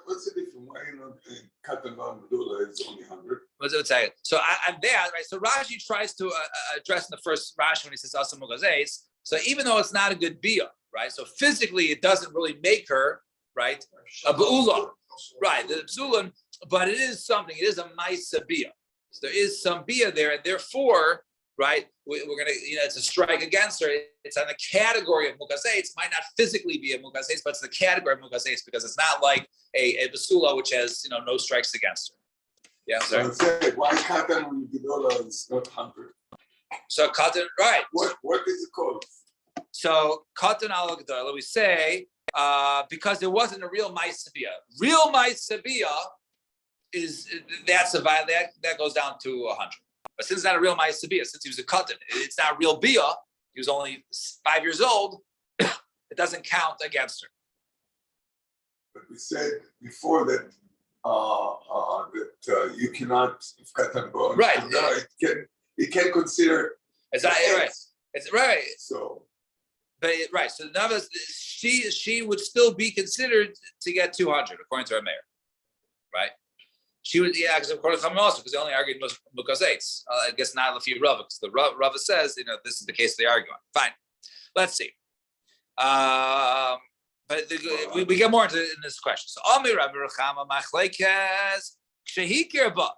What's the difference? Why not Katan Medulla is only 100? What's it say? So I'm there, right? So Rashi tries to address in the first Rashi when he says Asa Mugazeis. So even though it's not a good bia, right? So physically it doesn't really make her, right, a be'ula, right? The psulim, but it is something. It is a ma'isa bia. So there is some bia there, and therefore, right, we're gonna, it's a strike against her. It's on the category of mugazeis. It might not physically be a mugazeis, but it's the category of mugazeis because it's not like a basula which has no strikes against her. Yeah, sorry. So why Katan Medulla is not 100? So katan, right? What is it called? So katan al g'dayla, we say because there wasn't a real ma'aseh. Real ma'aseh is that's a that goes down to 100. But since it's not a real ma'aseh, since he was a katan, it's not real bia. He was only 5 years old. It doesn't count against her. But we said before that you cannot, if Katan born, Right. it can consider. It's not right. It's right. So. But right. So none of us, she would still be considered to get 200 according to our mayor, right? She would, because according to Chachamim also, because they only argued mukazeitz. I guess not Lafi Rava, because the Rava says, this is the case they argue on. Fine. Let's see. But we get more into in this question. So Amir Rabbi Rechama machlekes kshehikir ba.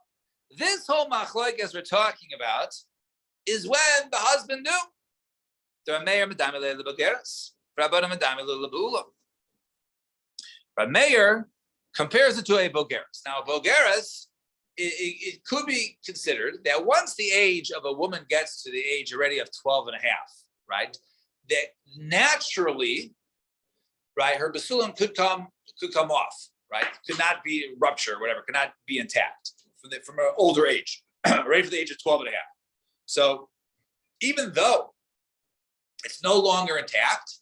This whole machlekes we're talking about is when the husband knew. Rameir compares it to a bogeres. Now, a bogeres, it could be considered that once the age of a woman gets to the age already of 12 and a half, right, that naturally, right, her basulim could come off, right, could not be ruptured, whatever, could not be intact from an older age, right, for the age of 12 and a half. So even though it's no longer intact,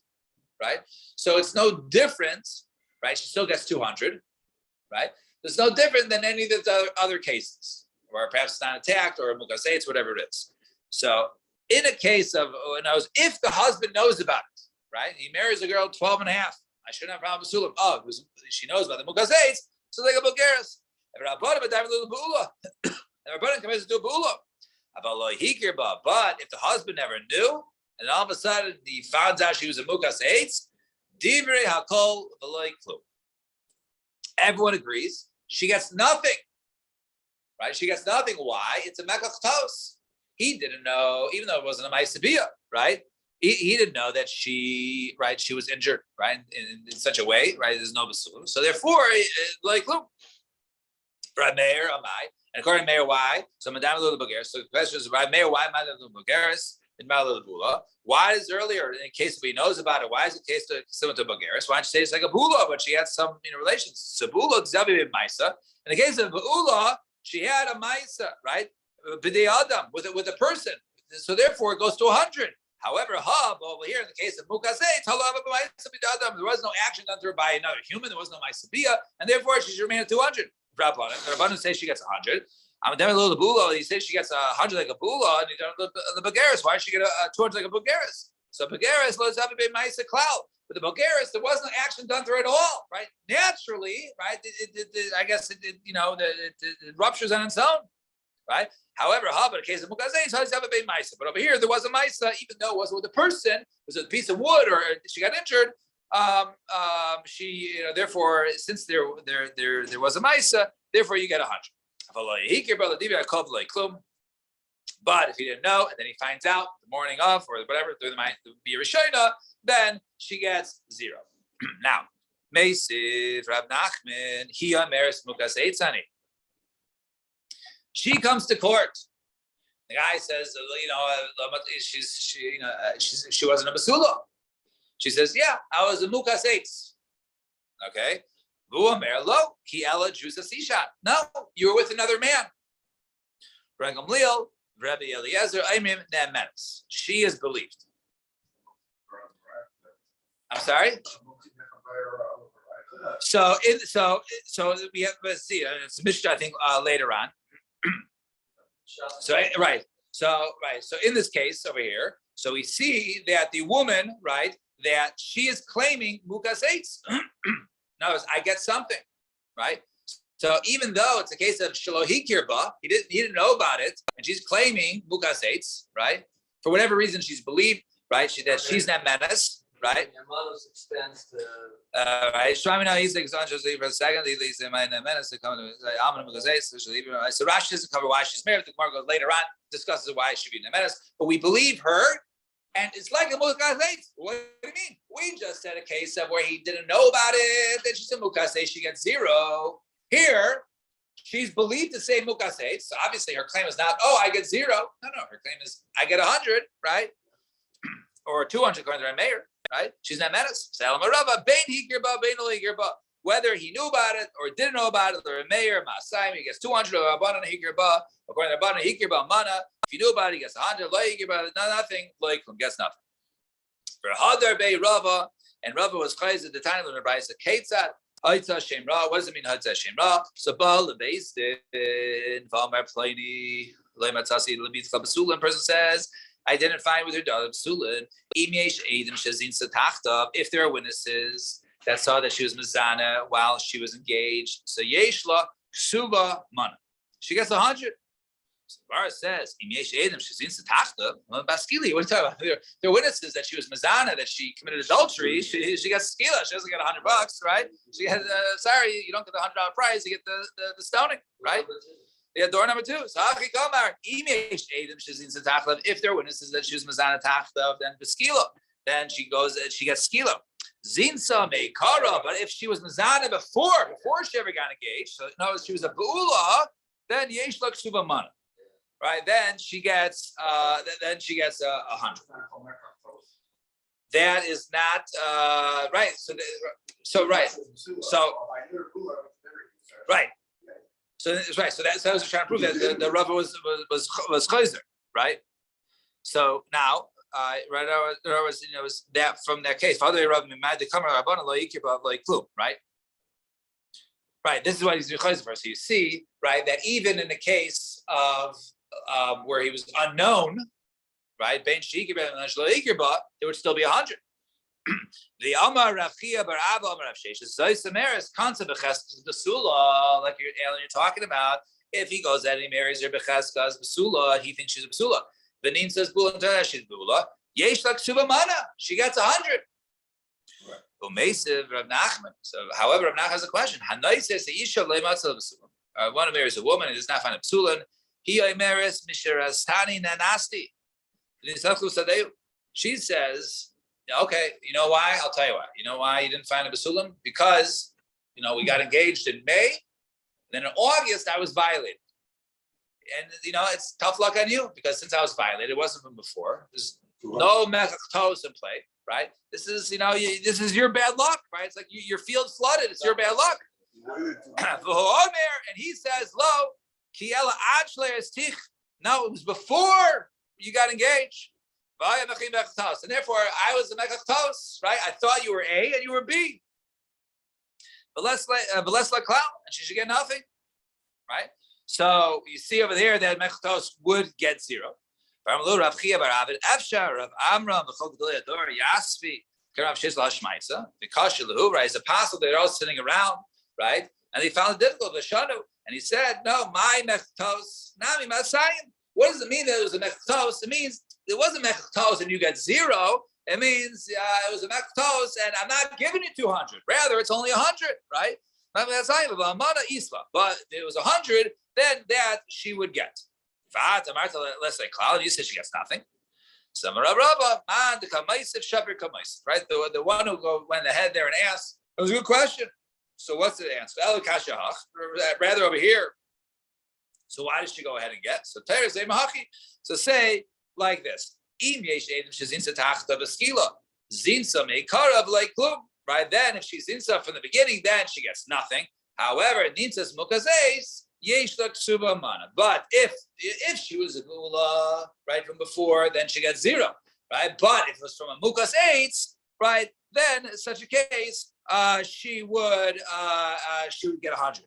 right? So it's no different, right? She still gets 200, right? It's no different than any of the other cases, where perhaps it's not intact or mukaseitz, whatever it is. So in a case of, if the husband knows about it, right? He marries a girl 12 and a half. I shouldn't have a problem with sulam. Oh, she knows about the mukaseitz, so they go bogeres. And Rabbanan comes to do a bu'ula. But if the husband never knew, and all of a sudden he found out she was a mukas eitz, divrei hakol v'lo klum. Everyone agrees she gets nothing, right? She gets nothing. Why? It's a mekach tos. He didn't know, even though it wasn't a ma'aseh, right? He didn't know that she was injured, right, in such a way, right? There's no basulim, so therefore, like klum. Right, Meir, amai. And according to Meir, why? So Madame Lula Bogeres. So the question is, right, Meir, why Madame Lula Bogeres in Malala Bula? Why is earlier, in case if he knows about it, why is it case similar to Bogeres? Why don't you say it's like a Bula, but she had some relations? So Bula, Zavi Maisa. In the case of Bula, she had a Maisa, right? B'dei Adam, with a person. So therefore, it goes to 100. However, over here in the case of Mukasei, there was no action done to her by another human. There was no Maisabia, and therefore she should remain at 200. The Rabbanan says she gets 100. He says she gets 100 like a bula, and the Bogeres, why does she get 200 like a Bogeres? So Bogeres loves to have a big Maisa cloud. But the Bogeres, there was no action done to her at all, right? Naturally, right? I guess it ruptures on its own, right? However, but in the case of Mukazei, it's always have a big Maisa. But over here, there was a Maisa, even though it wasn't with a person, it was a piece of wood, or she got injured. She, therefore, since there was a Maisa, therefore you get 100. But if he didn't know, and then he finds out the morning of, or whatever, through the Rishona, then she gets 0. Now, Meisiv Rab Nachman, Hiya Meres Mukas Eitzani. She comes to court. The guy says, she wasn't a basula. She says, yeah, I was a mukas eitz. Okay. No, you were with another man. She is believed. I'm sorry. So we have, let's see, it's a Mishnah, I think, later on. So in this case over here, so we see that the woman, right, that she is claiming mukas eitz. No, I get something, right? So even though it's a case of shalohi kirba, he didn't know about it, and she's claiming mukas eitz, right? For whatever reason, she's believed, right? That she's not menace, right? Your mother's expense to. Right. Shlomi now he's like for a second. He leaves in my menace to come to say Amen mukas eitz. So Rashi doesn't cover why she's married. The Gemara goes later on, discusses why she should be in a menace, but we believe her. And it's like a mukas eitz. What do you mean? We just said a case of where he didn't know about it, then she's a mukas eitz, she gets 0. Here, she's believed to say mukas eitz. So obviously her claim is not, I get 0. No, her claim is I get 100, right? Or 200 according to our mayor, right? She's not menace. Whether he knew about it or didn't know about it, or a mayor, Masayim, he gets 200, or Abanan Hikirba, according to Abanan Hikirba Mana. If you knew about it, he gets 100, nothing, gets nothing. For Hadar Bey Rava, and Rava was chayz at the time of the Brayso Ketzat, Haitza Shemra. What does it mean, Haitza Shemra? So Baal Lebeis Din, Valmar Pliny, Lematzasi, Lebitz Kabasulan, person says, I didn't find with her daughter Basulan, Imyesh Edim Shazin Satachtav, if there are witnesses that saw that she was Mizana while she was engaged. So Yeshla Ksuba Mana. She gets 100. So the Gemara says, what are you talking about? There are witnesses that she was Mizana, that she committed adultery. She got skila. She doesn't get $100, right? She has, sorry, you don't get the $100 prize, you get the stoning, right? Yeah, door number 2. So if there are witnesses that she was Mizana Tachtav, then Beskila. Then she gets skila. Zinsa Meikara, but if she was Mizana before she ever got engaged, so no, she was a Ba'ula, then Yesh Lak Suba Mana. Right, then she gets 100. That is not right. So right. So that's right. So that was trying to prove that the Rava was chayzer, right? So now, there was was that from that case. Father Rav Mimad the Kamar Rabban Lo Yikirba Lo Yiklum, right? Right. This is what he's doing chayzer for. So you see, right, that even in the case of where he was unknown, right? Ben Shikirba and Shlo Yikirba, there would still be 100. The Amar Rav Chia Bar Abba Amar Rav Sheish Zoysameres concept of Cheskas Basula, like you're talking about. If he goes out and he marries her Becheskas Basula, he thinks she's a Basula. Benin says Bula and she's Bula. Yesh Lak Suba Mana, she gets 100. Umesiv Rav Nachman. So, however, Rav Nachman has a question. Hanoi says the Isha Leimatzal Basula. One marries a woman and does not find a Basulan. He Oimeres Misharastani Nanasti. She says, okay, you know why? I'll tell you why. You know why you didn't find a Basulam? Because, we got engaged in May, then in August I was violated. And, it's tough luck on you, because since I was violated, it wasn't from before. There's no mechaktos in play, right? This is, this is your bad luck, right? It's like your field's flooded. It's your bad luck. And he says, lo, kiela achler is tich. No, it was before you got engaged. And therefore, I was a mechaktos, right? I thought you were A and you were B. But less like clown, and she should get nothing, right? So you see over there that mechaktos would get 0. Is a passel they're all sitting around, right? And they found it difficult to shanu. And he said, no, my mechaktos, nami masayim. What does it mean that it was a mechaktos? It means it wasn't mechaktos and you get 0. It means it was a mechaktos and I'm not giving you 200. Rather, it's only 100, right? But it was 100, then that she would get. Let's say cloud, you said she gets nothing. Right? The one who went ahead there and asked, it was a good question. So what's the answer? Rather over here. So why did she go ahead and get? So say like this. zinsa meikarav like klum, right? Then if she's zinsa from the beginning, then she gets nothing. However, ninsas mukazeis yesh ksuba mana. But if she was a gula right from before, then she gets 0, right? But if it was from a mukas eitz, right, then in such a case, she would get 100.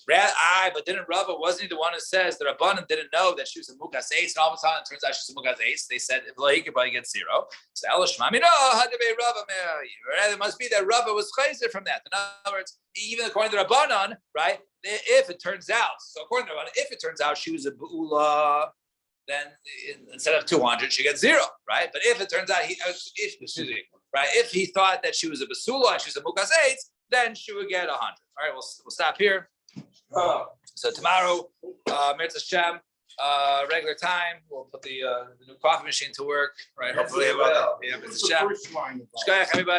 Right? But didn't Rava, wasn't he the one who says that Rabbanan didn't know that she was a mukas eitz, and all of a sudden it turns out she's a mukas eitz? They said he could probably get 0. So it must be that Rava was chayzer from that. In other words, even according to Rabbanan, right? If it turns out, so according to Rabbanan, if it turns out she was a bu'ula, then instead of 200, she gets 0, right? But if it turns out if he thought that she was a basula and she was a mukas eitz, then she would get 100. All right, we'll stop here. So tomorrow, Mirza Shem, regular time. We'll put the new coffee machine to work. Right, hopefully, Mirza Shem. Shkoyach, everybody.